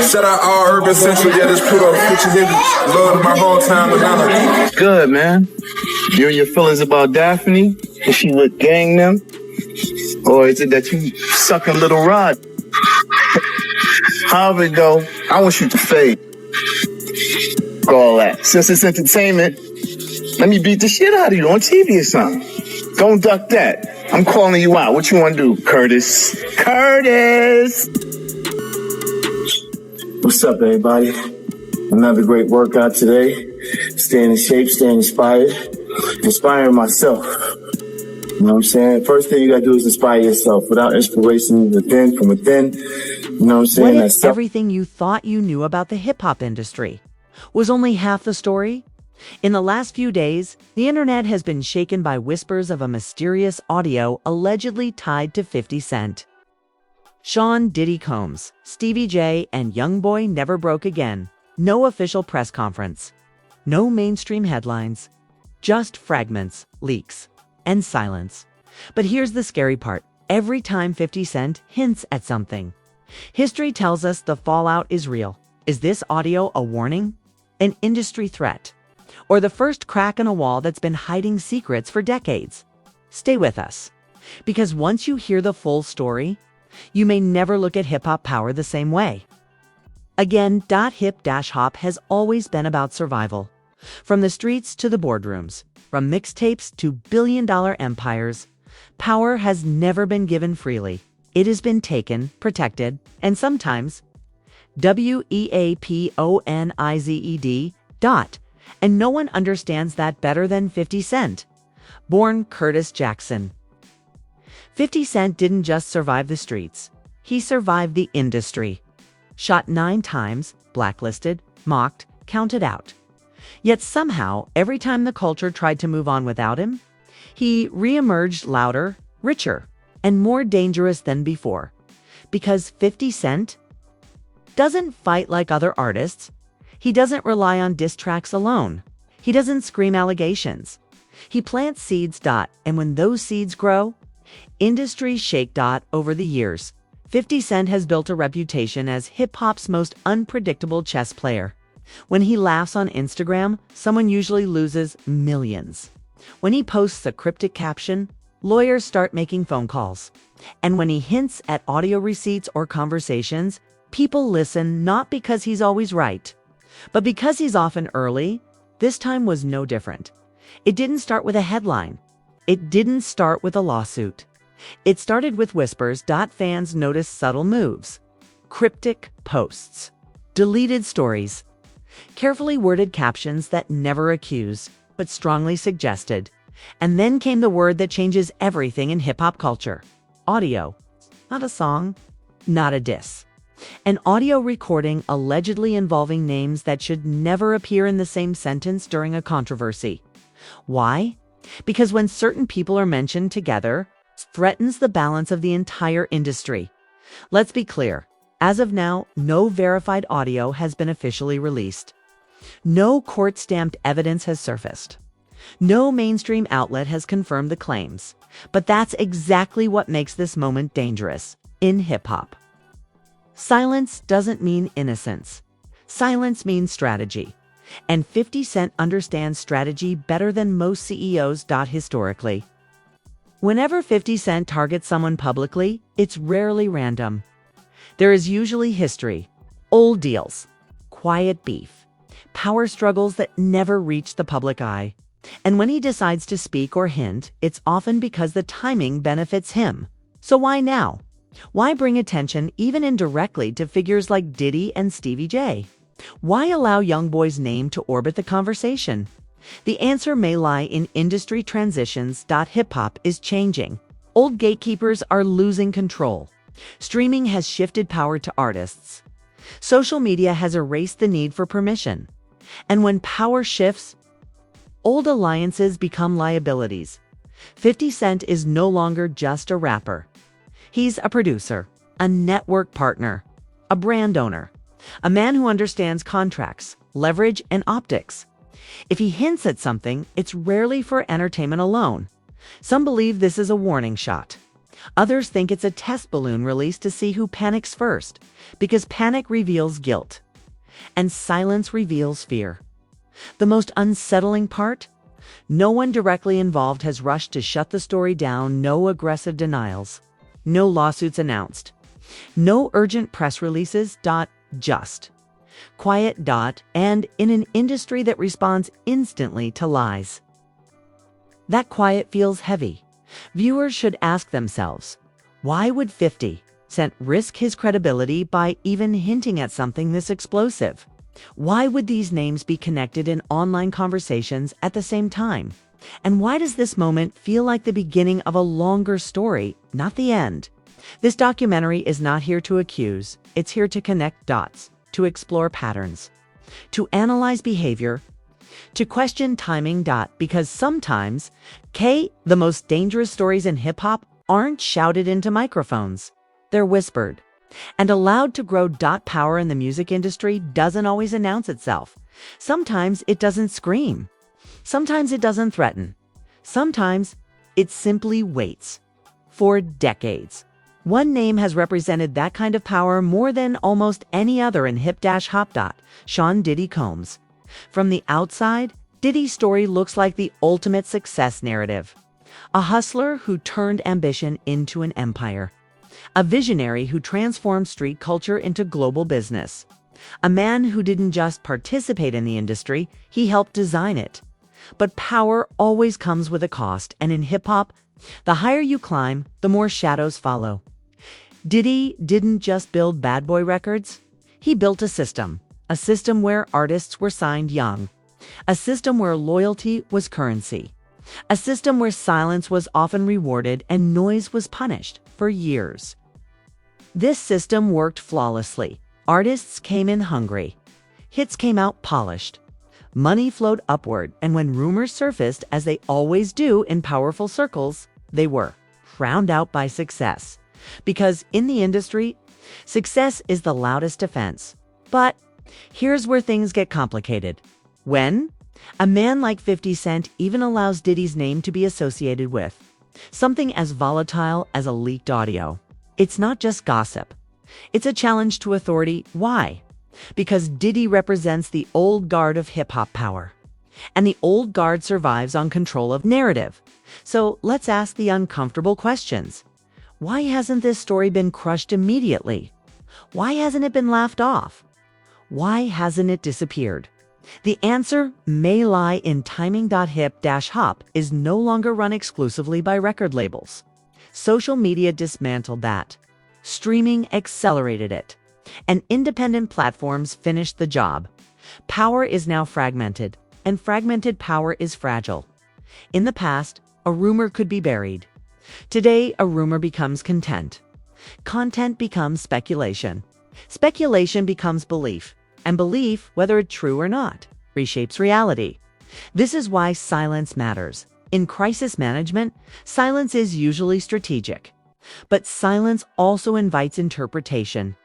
Shout out all Urban Central, yeah, this Pluto, put you in love my whole time Atlanta. Good, man. You and your feelings about Daphne? Does she look gang them? Or is it that you suck a little rod? However it go, I want you to fade. All that. Since it's entertainment, let me beat the shit out of you on TV or something. Don't duck that. I'm calling you out. What you want to do, Curtis? Curtis! What's up, everybody? Another great workout today. Staying in shape, staying inspired. Inspiring myself. You know what I'm saying? First thing you gotta do is inspire yourself. Without inspiration from within, you know what I'm saying? What if everything you thought you knew about the hip-hop industry was only half the story? In the last few days, the internet has been shaken by whispers of a mysterious audio allegedly tied to 50 Cent. Sean Diddy Combs, Stevie J, and YoungBoy never broke again. No official press conference. No mainstream headlines. Just fragments, leaks, and silence. But here's the scary part. Every time 50 Cent hints at something, history tells us the fallout is real. Is this audio a warning? An industry threat? Or the first crack in a wall that's been hiding secrets for decades? Stay with us. Because once you hear the full story, you may never look at hip-hop power the same way. Again, hip-hop has always been about survival. From the streets to the boardrooms, from mixtapes to billion-dollar empires, power has never been given freely. It has been taken, protected, and sometimes weaponized. And no one understands that better than 50 Cent, born Curtis Jackson. 50 Cent didn't just survive the streets. He survived the industry. Shot 9 times, blacklisted, mocked, counted out. Yet somehow, every time the culture tried to move on without him, he reemerged louder, richer, and more dangerous than before. Because 50 Cent doesn't fight like other artists. He doesn't rely on diss tracks alone. He doesn't scream allegations. He plants seeds. And when those seeds grow, industries shake. Over the years, 50 Cent has built a reputation as hip-hop's most unpredictable chess player. When he laughs on Instagram, someone usually loses millions. When he posts a cryptic caption, lawyers start making phone calls. And when he hints at audio receipts or conversations, people listen not because he's always right, but because he's often early. This time was no different. It didn't start with a headline. It didn't start with a lawsuit. It started with whispers. Fans noticed subtle moves, cryptic posts, deleted stories, carefully worded captions that never accused, but strongly suggested. And then came the word that changes everything in hip-hop culture. Audio. Not a song, not a diss. An audio recording allegedly involving names that should never appear in the same sentence during a controversy. Why? Because when certain people are mentioned together, it threatens the balance of the entire industry. Let's be clear. As of now, no verified audio has been officially released. No court-stamped evidence has surfaced. No mainstream outlet has confirmed the claims. But that's exactly what makes this moment dangerous in hip-hop. Silence doesn't mean innocence. Silence means strategy. And 50 Cent understands strategy better than most CEOs. Historically, whenever 50 Cent targets someone publicly, it's rarely random. There is usually history, old deals, quiet beef, power struggles that never reach the public eye. And when he decides to speak or hint, it's often because the timing benefits him. So why now? Why bring attention, even indirectly, to figures like Diddy and Stevie J? Why allow YoungBoy's name to orbit the conversation? The answer may lie in industry transitions. Hip-hop is changing. Old gatekeepers are losing control. Streaming has shifted power to artists. Social media has erased the need for permission. And when power shifts, old alliances become liabilities. 50 Cent is no longer just a rapper. He's a producer, a network partner, a brand owner, a man who understands contracts, leverage, and optics. If he hints at something, it's rarely for entertainment alone. Some believe this is a warning shot. Others think it's a test balloon release to see who panics first, because panic reveals guilt, and silence reveals fear. The most unsettling part? No one directly involved has rushed to shut the story down, no aggressive denials, no lawsuits announced, no urgent press releases. Just quiet. And in an industry that responds instantly to lies. That quiet feels heavy. Viewers should ask themselves, why would 50 Cent risk his credibility by even hinting at something this explosive? Why would these names be connected in online conversations at the same time? And why does this moment feel like the beginning of a longer story, not the end? This documentary is not here to accuse, it's here to connect dots, to explore patterns, to analyze behavior, to question timing. Because sometimes, the most dangerous stories in hip-hop aren't shouted into microphones. They're whispered and allowed to grow. Power in the music industry doesn't always announce itself. Sometimes it doesn't scream. Sometimes it doesn't threaten. Sometimes it simply waits. For decades, one name has represented that kind of power more than almost any other in hip-hop. Sean Diddy Combs. From the outside, Diddy's story looks like the ultimate success narrative. A hustler who turned ambition into an empire. A visionary who transformed street culture into global business. A man who didn't just participate in the industry, he helped design it. But power always comes with a cost, and in hip-hop, the higher you climb, the more shadows follow. Diddy didn't just build Bad Boy Records. He built a system where artists were signed young, a system where loyalty was currency, a system where silence was often rewarded and noise was punished for years. This system worked flawlessly. Artists came in hungry. Hits came out polished. Money flowed upward, and when rumors surfaced, as they always do in powerful circles, they were drowned out by success. Because in the industry, success is the loudest defense. But here's where things get complicated. When a man like 50 Cent even allows Diddy's name to be associated with something as volatile as a leaked audio, it's not just gossip. It's a challenge to authority. Why? Because Diddy represents the old guard of hip-hop power. And the old guard survives on control of narrative. So let's ask the uncomfortable questions. Why hasn't this story been crushed immediately? Why hasn't it been laughed off? Why hasn't it disappeared? The answer may lie in timing. Hip-hop is no longer run exclusively by record labels. Social media dismantled that. Streaming accelerated it. And independent platforms finished the job. Power is now fragmented, and fragmented power is fragile. In the past, a rumor could be buried. Today, a rumor becomes content. Content becomes speculation. Speculation becomes belief. And belief, whether it's true or not, reshapes reality. This is why silence matters. In crisis management, silence is usually strategic. But silence also invites interpretation.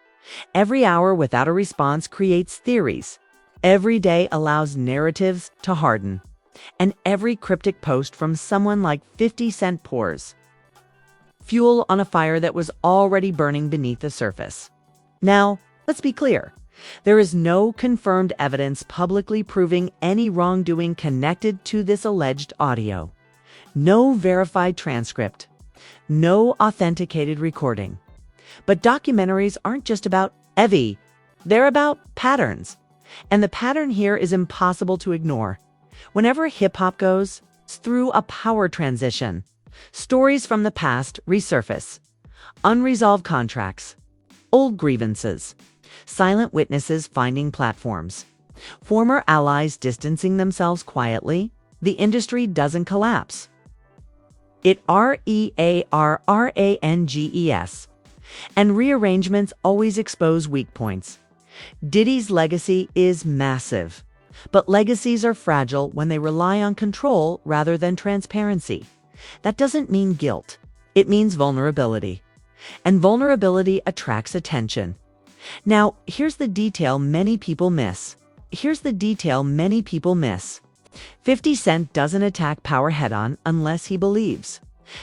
Every hour without a response creates theories. Every day allows narratives to harden. And every cryptic post from someone like 50 Cent pours fuel on a fire that was already burning beneath the surface. Now, let's be clear. There is no confirmed evidence publicly proving any wrongdoing connected to this alleged audio. No verified transcript. No authenticated recording. But documentaries aren't just about Evie. They're about patterns. And the pattern here is impossible to ignore. Whenever hip-hop goes through a power transition, stories from the past resurface. Unresolved contracts. Old grievances. Silent witnesses finding platforms. Former allies distancing themselves quietly. The industry doesn't collapse. It rearranges. And rearrangements always expose weak points. Diddy's legacy is massive. But legacies are fragile when they rely on control rather than transparency. That doesn't mean guilt. It means vulnerability. And vulnerability attracts attention. Now, here's the detail many people miss. 50 Cent doesn't attack power head-on unless he believes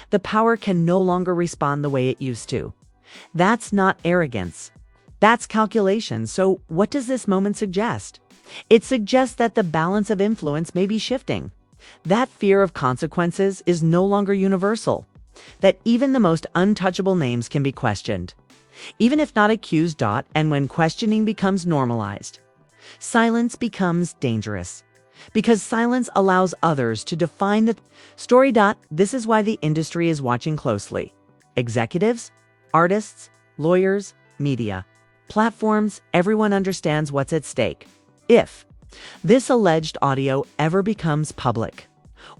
The power can no longer respond the way it used to. That's not arrogance. That's calculation. So what does this moment suggest? It suggests that the balance of influence may be shifting. That fear of consequences is no longer universal. That even the most untouchable names can be questioned, even if not accused. And when questioning becomes normalized, silence becomes dangerous, because silence allows others to define the story. This is why the industry is watching closely. Executives, artists, lawyers, media, platforms, everyone understands what's at stake. If this alleged audio ever becomes public,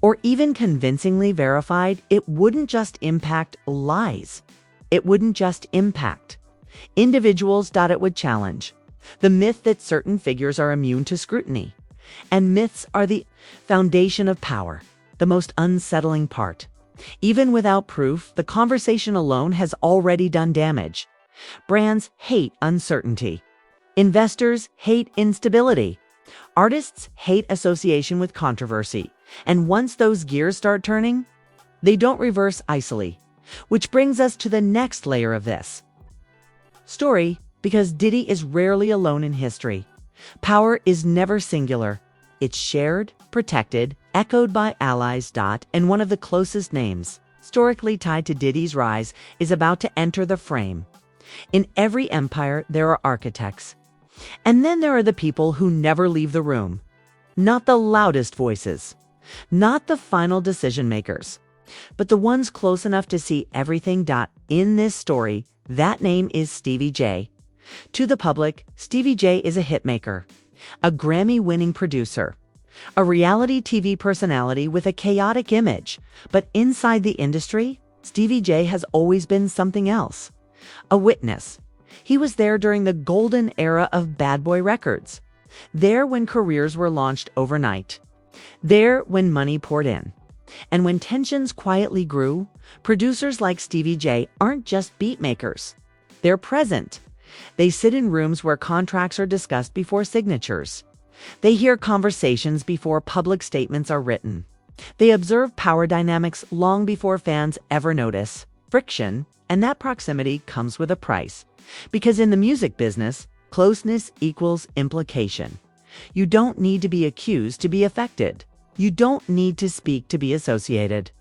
or even convincingly verified, it wouldn't just impact lies. It wouldn't just impact individuals. It would challenge the myth that certain figures are immune to scrutiny. And myths are the foundation of power, the most unsettling part. Even without proof, the conversation alone has already done damage. Brands hate uncertainty. Investors hate instability. Artists hate association with controversy. And once those gears start turning, they don't reverse easily. Which brings us to the next layer of this story, because Diddy is rarely alone in history. Power is never singular. It's shared, protected, echoed by allies. And one of the closest names, historically tied to Diddy's rise, is about to enter the frame. In every empire, there are architects. And then there are the people who never leave the room. Not the loudest voices. Not the final decision makers. But the ones close enough to see everything. In this story, that name is Stevie J. To the public, Stevie J is a hitmaker, a Grammy-winning producer, a reality TV personality with a chaotic image. But inside the industry, Stevie J has always been something else. A witness. He was there during the golden era of Bad Boy Records. There when careers were launched overnight. There when money poured in. And when tensions quietly grew, producers like Stevie J aren't just beat makers. They're present. They sit in rooms where contracts are discussed before signatures. They hear conversations before public statements are written. They observe power dynamics long before fans ever notice. Friction, and that proximity comes with a price. Because in the music business, closeness equals implication. You don't need to be accused to be affected. You don't need to speak to be associated.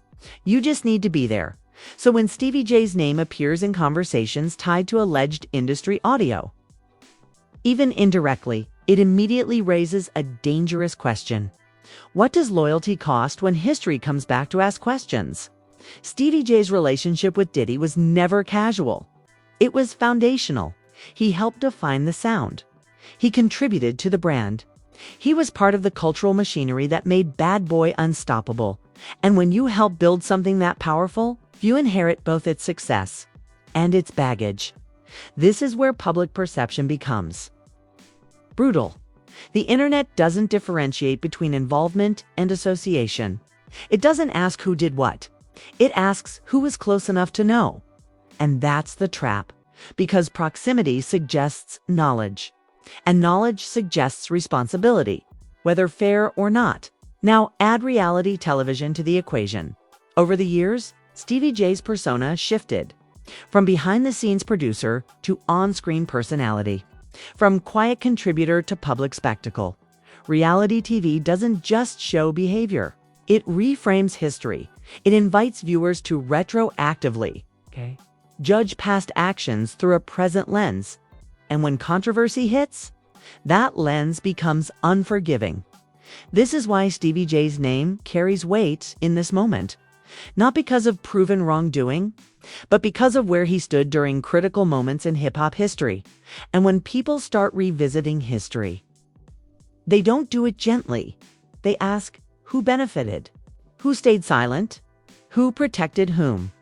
You just need to be there. So when Stevie J's name appears in conversations tied to alleged industry audio, even indirectly, it immediately raises a dangerous question. What does loyalty cost when history comes back to ask questions? Stevie J's relationship with Diddy was never casual. It was foundational. He helped define the sound. He contributed to the brand. He was part of the cultural machinery that made Bad Boy unstoppable. And when you help build something that powerful, you inherit both its success and its baggage. This is where public perception becomes brutal. The internet doesn't differentiate between involvement and association. It doesn't ask who did what. It asks who was close enough to know. And that's the trap, because proximity suggests knowledge. And knowledge suggests responsibility, whether fair or not. Now add reality television to the equation. Over the years, Stevie J's persona shifted from behind-the-scenes producer to on-screen personality, from quiet contributor to public spectacle. Reality TV doesn't just show behavior. It reframes history. It invites viewers to retroactively judge past actions through a present lens. And when controversy hits, that lens becomes unforgiving. This is why Stevie J's name carries weight in this moment. Not because of proven wrongdoing, but because of where he stood during critical moments in hip-hop history. And when people start revisiting history, they don't do it gently. They ask, who benefited? Who stayed silent? Who protected whom?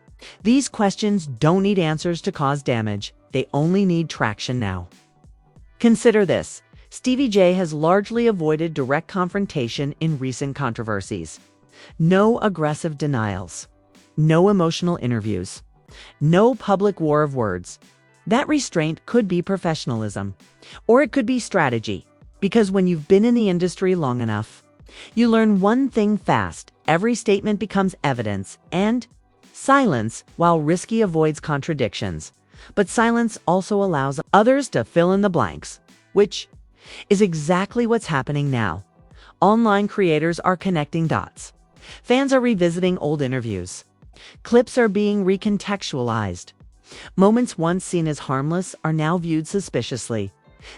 These questions don't need answers to cause damage. They only need traction now. Consider this. Stevie J has largely avoided direct confrontation in recent controversies. No aggressive denials. No emotional interviews. No public war of words. That restraint could be professionalism, or it could be strategy. Because when you've been in the industry long enough, you learn one thing fast. Every statement becomes evidence, and Silence, while risky, avoids contradictions, but silence also allows others to fill in the blanks, which is exactly what's happening now. Online creators are connecting dots. Fans are revisiting old interviews. Clips are being recontextualized. Moments once seen as harmless are now viewed suspiciously.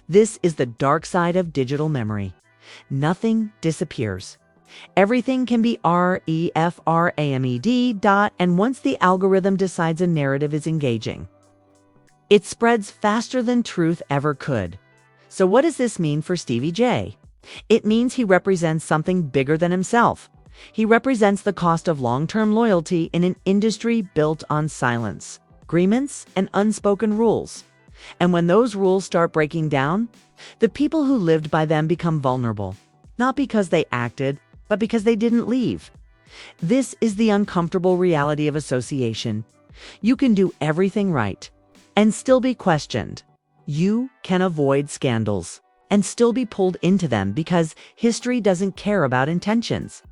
This is the dark side of digital memory. Nothing disappears. Everything can be reframed, and once the algorithm decides a narrative is engaging, it spreads faster than truth ever could. So what does this mean for Stevie J? It means he represents something bigger than himself. He represents the cost of long-term loyalty in an industry built on silence, agreements, and unspoken rules. And when those rules start breaking down, the people who lived by them become vulnerable, not because they acted, but because they didn't leave. This is the uncomfortable reality of association. You can do everything right and still be questioned. You can avoid scandals and still be pulled into them because history doesn't care about intentions.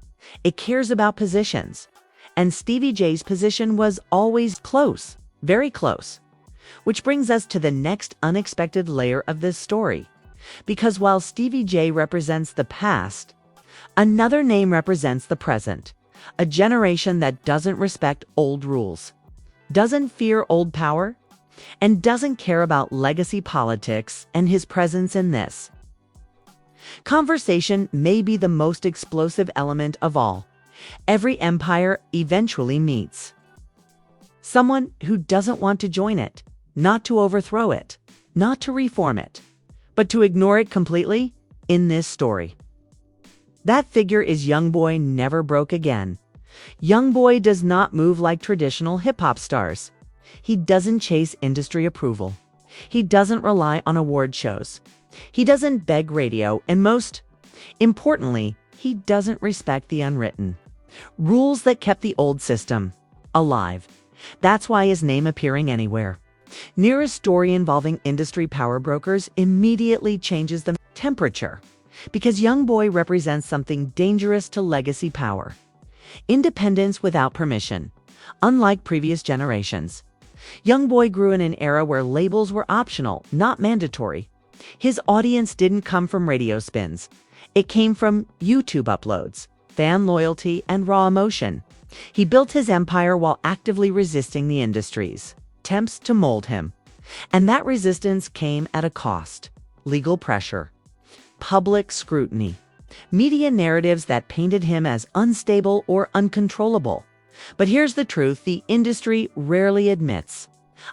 It cares about positions. And Stevie J's position was always close, very close. Which brings us to the next unexpected layer of this story. Because while Stevie J represents the past, another name represents the present. A generation that doesn't respect old rules, doesn't fear old power, and doesn't care about legacy politics and his presence in this conversation may be the most explosive element of all. Every empire eventually meets someone who doesn't want to join it, not to overthrow it, not to reform it, but to ignore it completely in this story. That figure is YoungBoy Never Broke Again. YoungBoy does not move like traditional hip-hop stars. He doesn't chase industry approval. He doesn't rely on award shows. He doesn't beg radio, and most importantly, he doesn't respect the unwritten rules that kept the old system alive. That's why his name appearing anywhere near a story involving industry power brokers immediately changes the temperature, because YoungBoy represents something dangerous to legacy power. Independence without permission. Unlike previous generations, YoungBoy grew in an era where labels were optional, not mandatory. His audience didn't come from radio spins. It came from YouTube uploads, fan loyalty, and raw emotion. He built his empire while actively resisting the industry's attempts to mold him. And that resistance came at a cost: legal pressure, public scrutiny, media narratives that painted him as unstable or uncontrollable. But here's the truth the industry rarely admits.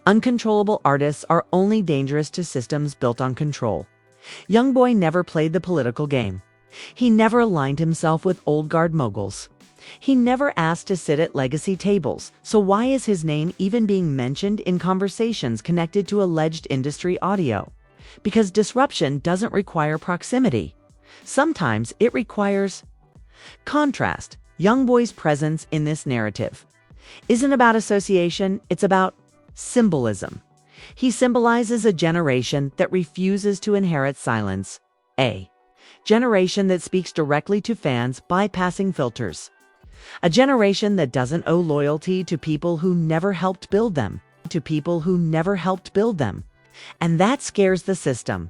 Uncontrollable artists are only dangerous to systems built on control. YoungBoy never played the political game. He never aligned himself with old guard moguls. He never asked to sit at legacy tables. So why is his name even being mentioned in conversations connected to alleged industry audio? Because disruption doesn't require proximity. Sometimes it requires contrast. YoungBoy's presence in this narrative isn't about association, it's about symbolism. He symbolizes a generation that refuses to inherit silence, a generation that speaks directly to fans, bypassing filters, a generation that doesn't owe loyalty to people who never helped build them, And that scares the system.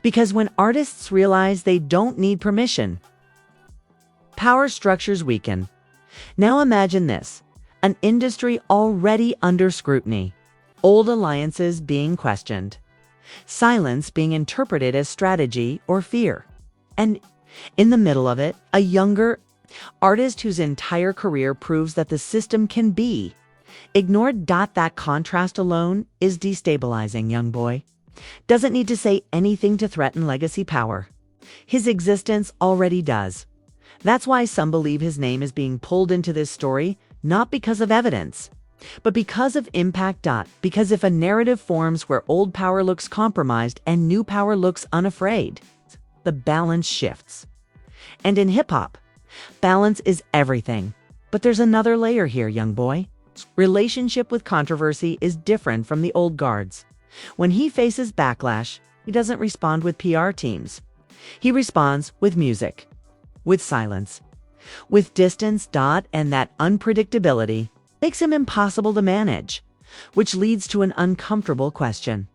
Because when artists realize they don't need permission, power structures weaken. Now imagine this: an industry already under scrutiny, old alliances being questioned, silence being interpreted as strategy or fear. And in the middle of it, a younger artist whose entire career proves that the system can be ignored. That contrast alone is destabilizing. YoungBoy doesn't need to say anything to threaten legacy power. His existence already does. That's why some believe his name is being pulled into this story, not because of evidence, but because of impact. Because if a narrative forms where old power looks compromised and new power looks unafraid, the balance shifts. And in hip-hop, balance is everything. But there's another layer here, YoungBoy. Relationship with controversy is different from the old guards. When he faces backlash, he doesn't respond with PR teams. He responds with music, with silence, with distance. And that unpredictability makes him impossible to manage, which leads to an uncomfortable question.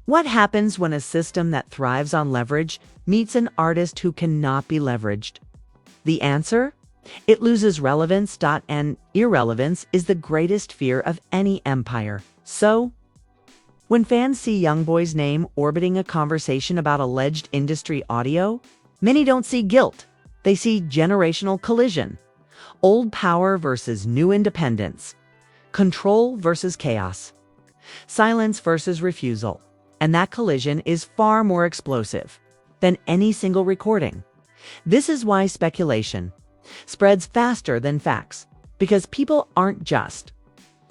What happens when a system that thrives on leverage meets an artist who cannot be leveraged? The answer? It loses relevance. And irrelevance is the greatest fear of any empire. So, when fans see YoungBoy's name orbiting a conversation about alleged industry audio, many don't see guilt. They see generational collision. Old power versus new independence. Control versus chaos. Silence versus refusal. And that collision is far more explosive than any single recording. This is why speculation spreads faster than facts, because people aren't just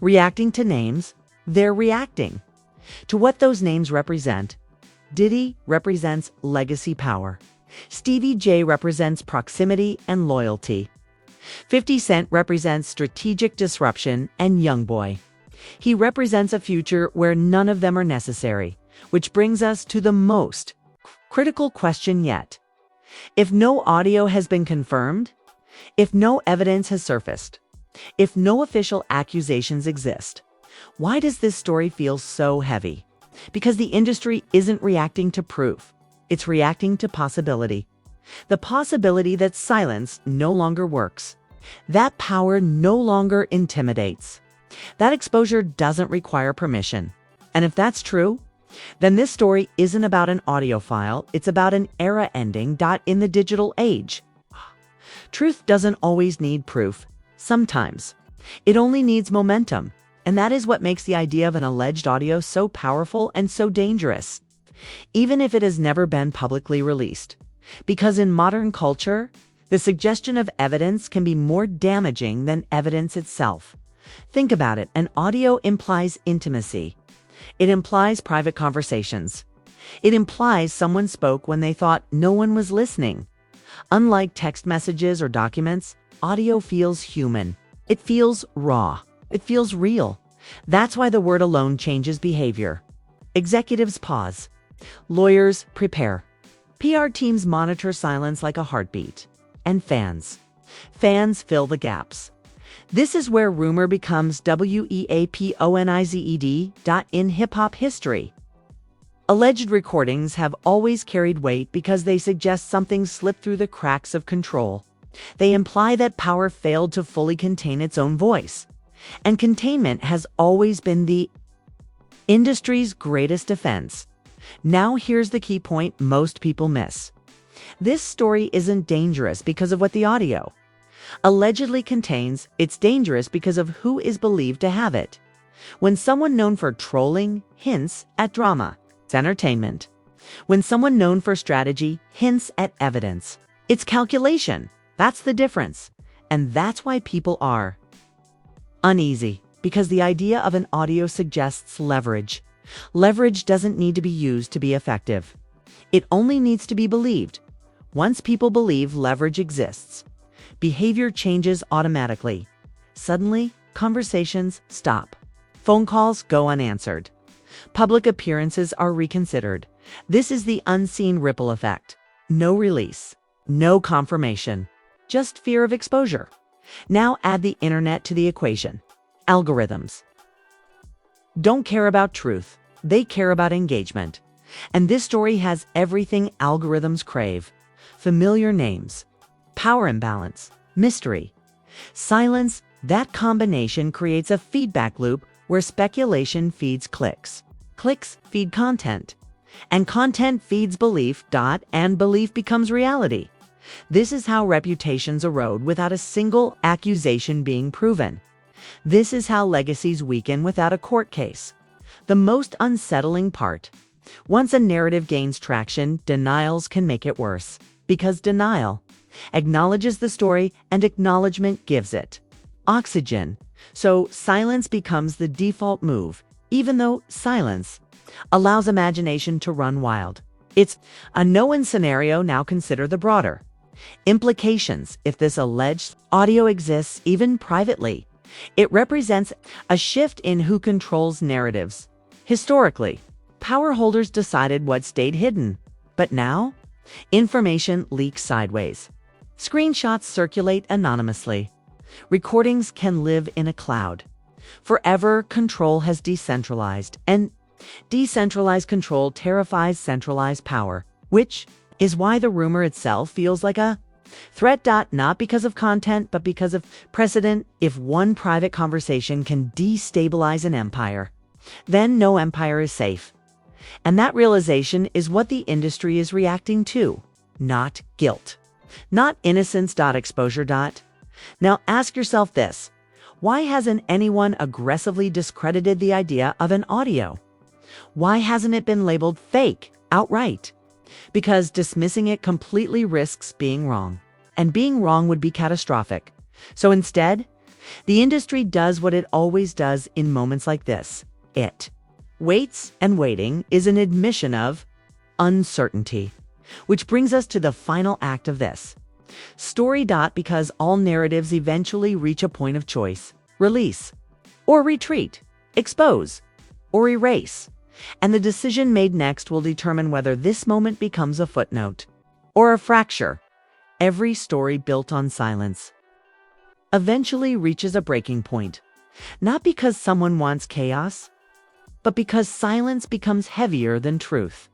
reacting to names, they're reacting to what those names represent. Diddy represents legacy power. Stevie J represents proximity and loyalty. 50 Cent represents strategic disruption, and YoungBoy, he represents a future where none of them are necessary, which brings us to the most critical question yet. If no audio has been confirmed, if no evidence has surfaced, if no official accusations exist, why does this story feel so heavy? Because the industry isn't reacting to proof. It's reacting to possibility. The possibility that silence no longer works. That power no longer intimidates. That exposure doesn't require permission. And if that's true, then this story isn't about an audio file, it's about an era ending. In the digital age, truth doesn't always need proof. Sometimes it only needs momentum. And that is what makes the idea of an alleged audio so powerful and so dangerous, even if it has never been publicly released. Because in modern culture, the suggestion of evidence can be more damaging than evidence itself. Think about it. An audio implies intimacy. It implies private conversations. It implies someone spoke when they thought no one was listening. Unlike text messages or documents, audio feels human. It feels raw. It feels real. That's why the word alone changes behavior. Executives pause. Lawyers prepare. PR teams monitor silence like a heartbeat. And fans fill the gaps. This is where rumor becomes weaponized. In hip-hop history, alleged recordings have always carried weight because they suggest something slipped through the cracks of control. They imply that power failed to fully contain its own voice. And containment has always been the industry's greatest defense. Now here's the key point most people miss. This story isn't dangerous because of what the audio allegedly contains. It's dangerous because of who is believed to have it. When someone known for trolling hints at drama, it's entertainment. When someone known for strategy hints at evidence, it's calculation. That's the difference. And that's why people are uneasy, because the idea of an audio suggests leverage. Leverage doesn't need to be used to be effective. It only needs to be believed. Once people believe leverage exists, behavior changes automatically. Suddenly, conversations stop. Phone calls go unanswered. Public appearances are reconsidered. This is the unseen ripple effect. No release, no confirmation, just fear of exposure. Now add the internet to the equation. Algorithms don't care about truth. They care about engagement. And this story has everything algorithms crave. Familiar names, power imbalance, mystery, silence. That combination creates a feedback loop where speculation feeds clicks. Clicks feed content. And content feeds belief. And belief becomes reality. This is how reputations erode without a single accusation being proven. This is how legacies weaken without a court case. The most unsettling part: once a narrative gains traction, denials can make it worse. Because denial acknowledges the story and acknowledgement gives it oxygen. So silence becomes the default move, even though silence allows imagination to run wild. It's a no-win scenario. Now consider the broader implications. If this alleged audio exists, even privately, it represents a shift in who controls narratives. Historically, power holders decided what stayed hidden. But now, information leaks sideways. Screenshots circulate anonymously. Recordings can live in a cloud. Forever, control has decentralized, and decentralized control terrifies centralized power, which is why the rumor itself feels like a threat. Not because of content, but because of precedent. If one private conversation can destabilize an empire, then no empire is safe. And that realization is what the industry is reacting to, not guilt, not innocence. Exposure. Now ask yourself this: why hasn't anyone aggressively discredited the idea of an audio? Why hasn't it been labeled fake outright? Because dismissing it completely risks being wrong, and being wrong would be catastrophic. So instead, the industry does what it always does in moments like this. It waits, and waiting is an admission of uncertainty. Which brings us to the final act of this story. Because all narratives eventually reach a point of choice: release or retreat, expose or erase. And the decision made next will determine whether this moment becomes a footnote or a fracture. Every story built on silence eventually reaches a breaking point, not because someone wants chaos, but because silence becomes heavier than truth.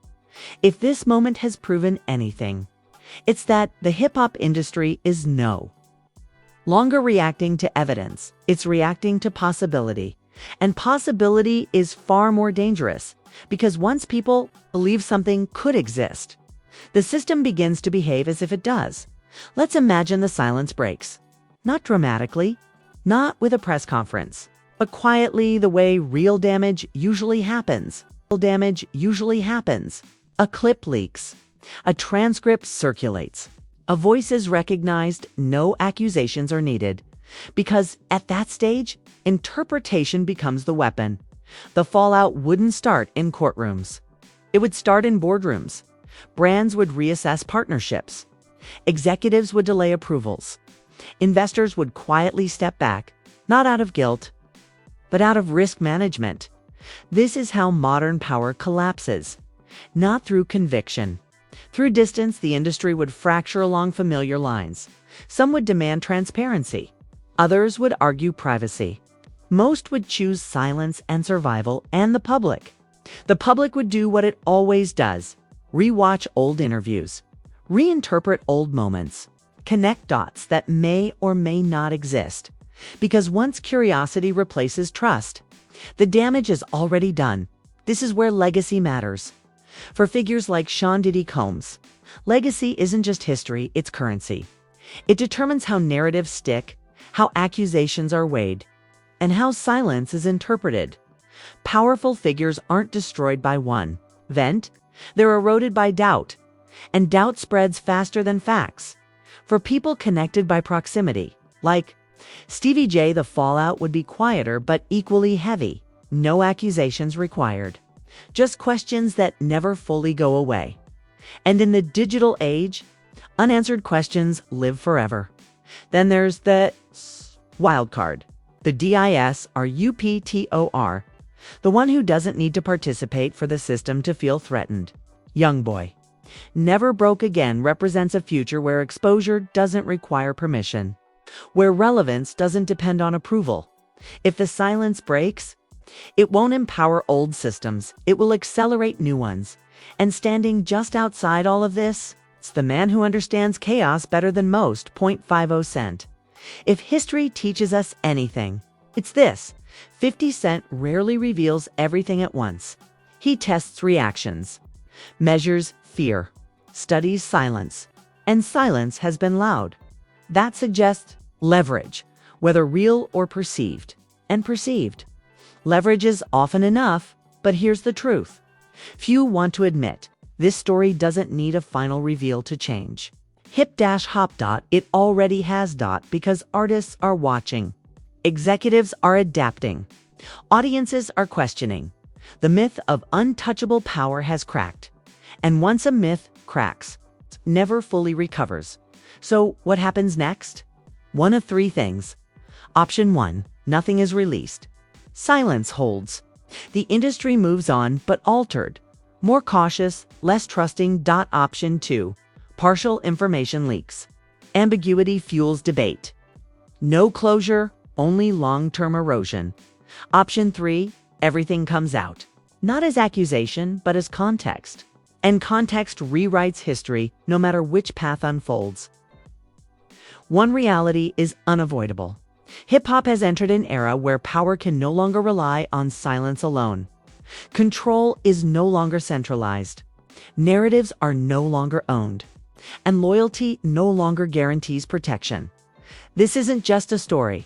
If this moment has proven anything, it's that the hip-hop industry is no longer reacting to evidence, it's reacting to possibility. And possibility is far more dangerous, because once people believe something could exist, the system begins to behave as if it does. Let's imagine the silence breaks. Not dramatically, not with a press conference, but quietly, the way real damage usually happens. A clip leaks, a transcript circulates, a voice is recognized, no accusations are needed. Because at that stage, interpretation becomes the weapon. The fallout wouldn't start in courtrooms. It would start in boardrooms. Brands would reassess partnerships. Executives would delay approvals. Investors would quietly step back, not out of guilt, but out of risk management. This is how modern power collapses. Not through conviction. Through distance, the industry would fracture along familiar lines. Some would demand transparency. Others would argue privacy. Most would choose silence and survival, and the public. The public would do what it always does: rewatch old interviews, reinterpret old moments, connect dots that may or may not exist. Because once curiosity replaces trust, the damage is already done. This is where legacy matters. For figures like Sean Diddy Combs, legacy isn't just history, it's currency. It determines how narratives stick, how accusations are weighed, and how silence is interpreted. Powerful figures aren't destroyed by one event, they're eroded by doubt, and doubt spreads faster than facts. For people connected by proximity, like Stevie J, the fallout would be quieter but equally heavy. No accusations required, just questions that never fully go away. And in the digital age, unanswered questions live forever. Then there's the wild card, the DISRUPTOR, the one who doesn't need to participate for the system to feel threatened. YoungBoy, Never Broke Again, represents a future where exposure doesn't require permission, where relevance doesn't depend on approval. If the silence breaks, it won't empower old systems, it will accelerate new ones. And standing just outside all of this, it's the man who understands chaos better than most. 50 Cent. If history teaches us anything, it's this: 50 Cent rarely reveals everything at once. He tests reactions, measures fear, studies silence, and silence has been loud. That suggests leverage, whether real or perceived. And perceived leverage is often enough, but here's the truth. Few want to admit this story doesn't need a final reveal to change. Hip-hop. It already has. Because artists are watching. Executives are adapting. Audiences are questioning. The myth of untouchable power has cracked. And once a myth cracks, it never fully recovers. So what happens next? One of three things. Option 1, nothing is released. Silence holds. The industry moves on, but altered. More cautious, less trusting. Option 2, partial information leaks. Ambiguity fuels debate. No closure, only long-term erosion. Option 3, everything comes out. Not as accusation, but as context. And context rewrites history no matter which path unfolds. One reality is unavoidable. Hip-hop has entered an era where power can no longer rely on silence alone. Control is no longer centralized. Narratives are no longer owned. And loyalty no longer guarantees protection. This isn't just a story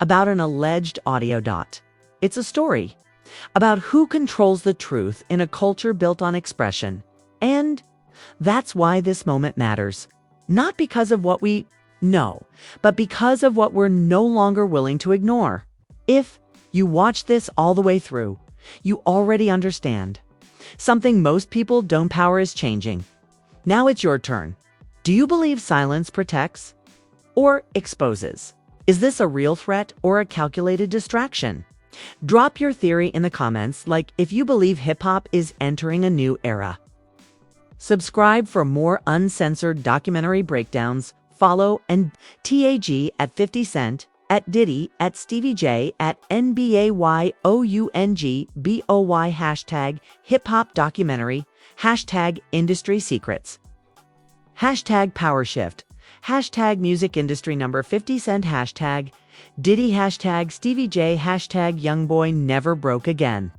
about an alleged audio dot. It's a story about who controls the truth in a culture built on expression. And that's why this moment matters. Not because of what we know, but because of what we're no longer willing to ignore. If you watch this all the way through, you already understand. Something most people don't. Power is changing. Now it's your turn. Do you believe silence protects or exposes? Is this a real threat or a calculated distraction? Drop your theory in the comments, like if you believe hip-hop is entering a new era. Subscribe for more uncensored documentary breakdowns. Follow and TAG at 50 Cent, at Diddy, at Stevie J, at NBAYOUNGBOY, hashtag hip-hop documentary, hashtag industry secrets, hashtag power shift, hashtag music industry number 50 Cent, hashtag Diddy, hashtag Stevie J, hashtag YoungBoy never broke again.